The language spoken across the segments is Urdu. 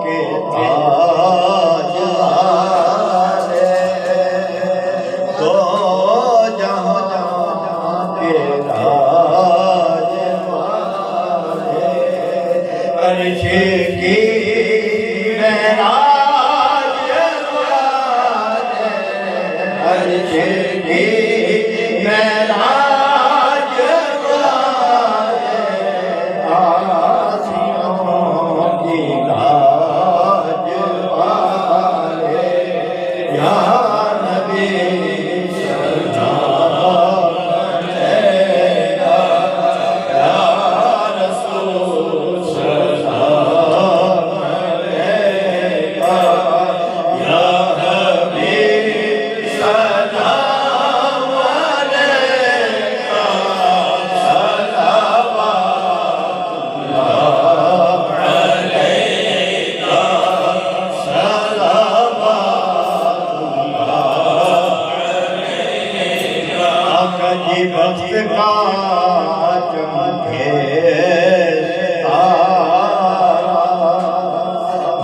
کے تاج والے، دو جہاں کے راج والے، عرش کی معراج والے، عرش کی معراج والے، آسیوں کی لاج والے، یا نبی سلام علیکہ، یا رسول سلام علیکہ، یا حبیب سلام علیکہ، صلوات علیکہ، صلوات آقا جی بخت کا چمکے ستارہ،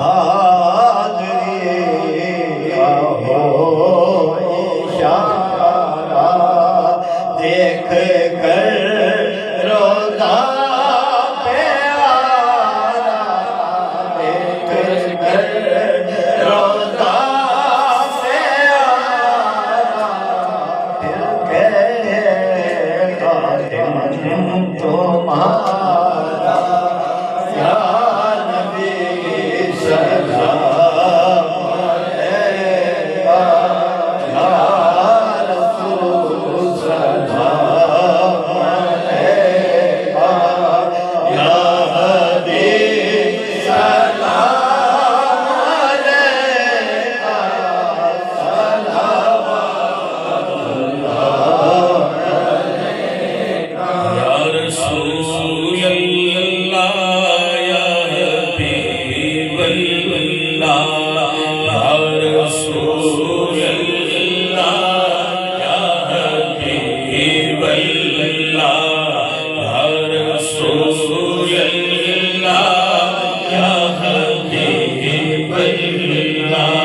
حاضری کا ہو اشارہ، دیکھ کر روضہ پیارا، دیکھ کر روضہ پیارا، پھر کہے خادم تمہارا، یا نبی سلام علیکہ، یا رسول سلام علیکہ، یا حبیب سلام علیکہ، صلوات اللہ علیکہ، یا رسول اللہ، یا حبیب اللہ، یا رسول اللہ، یا حبیب اللہ، یا رسول اللہ، یا حبیب اللہ،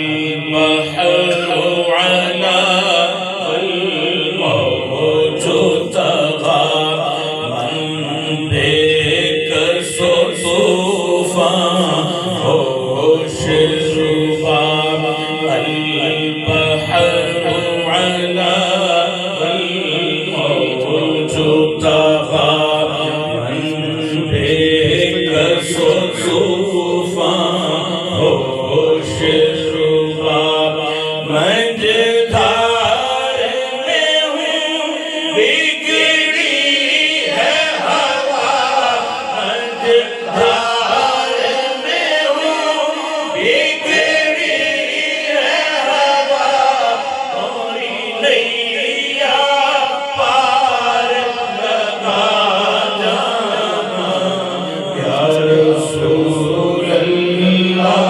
البحر علا والموج طغى، من بك طوفان ہوش رباب، البحر علا والموج طغى، من بك طوفان ہوش رباب، مجدھار میں ہوں بگڑی ہے ہوا، مجدھار میں ہوں بگڑی ہے ہوا، تمہاری نیا پار لگا جانا، یا رسول اللہ،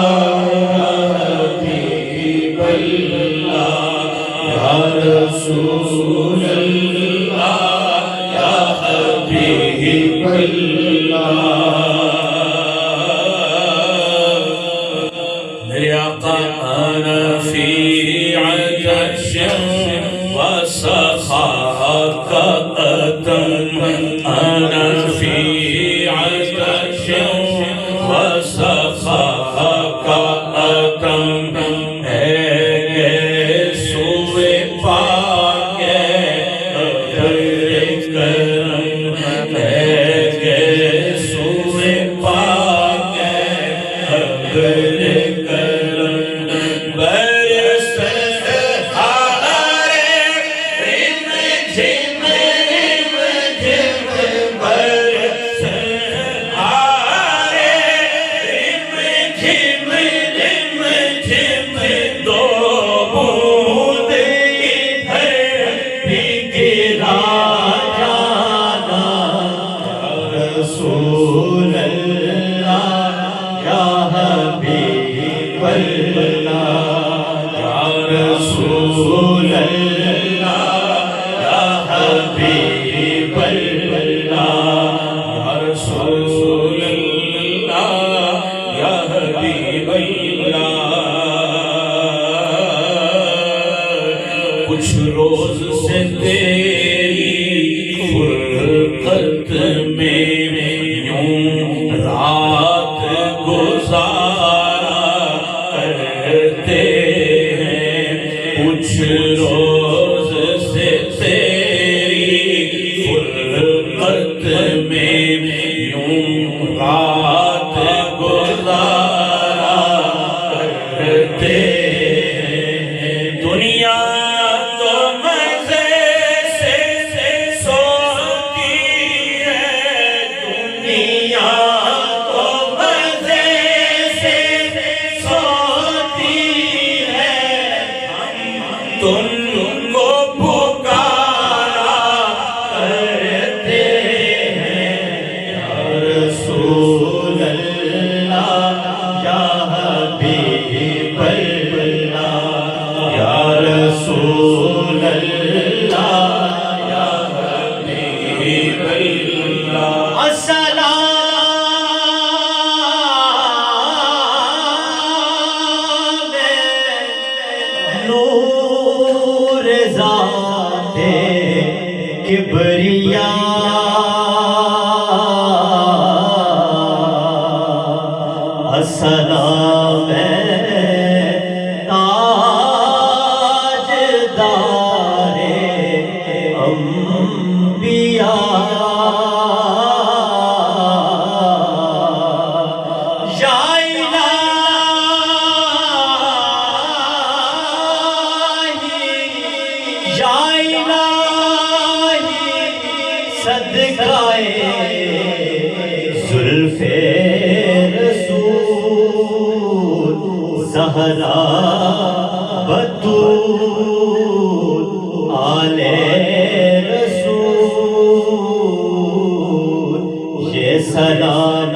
یا حبیب اللہ، یا رسول اللہ، یا حبیب اللہ، میرے آقا انا فی عطش وسخاء قدم، انا فی عطش وسخاء قدم، اے سوئے پاک کرم، اے سوئے پاک کرم، برس ہارے رم جھم رم جھم، برس ہارے رم جھم رم جھم، دو بوند ادھر بھی گرا جانا، یا رسول اللہ، یا حبیب اللہ، یا رسول اللہ، یا حبیب اللہ، یا رسول اللہ۔ کبریا السلام تاجدار انبیاء یا الہی صدقائے زلف رسول زہرا بطول آل رسول یہ سلام